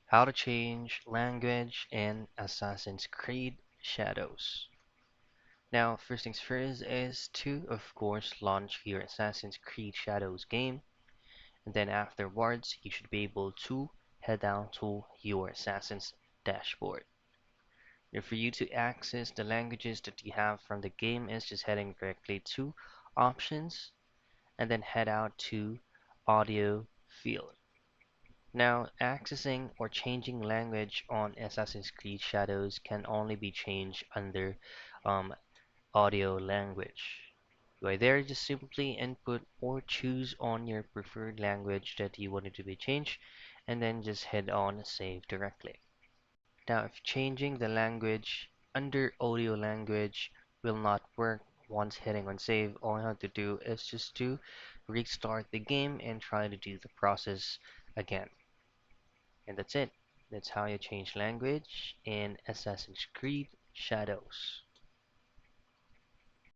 How to change language in Assassin's Creed Shadows. Now, first things first is to, of course, launch your Assassin's Creed Shadows game, and then afterwards, you should be able to head down to your Assassin's dashboard. Now, for you to access the languages that you have from the game is just heading directly to Options, and then head out to Audio field. Now, accessing or changing language on Assassin's Creed Shadows can only be changed under um, audio language. By there, just simply input or choose on your preferred language that you want it to be changed, and then just head on save directly. Now, if changing the language under audio language will not work once hitting on save, all you have to do is just to restart the game and try to do the process again. And that's it. That's how you change language in Assassin's Creed Shadows.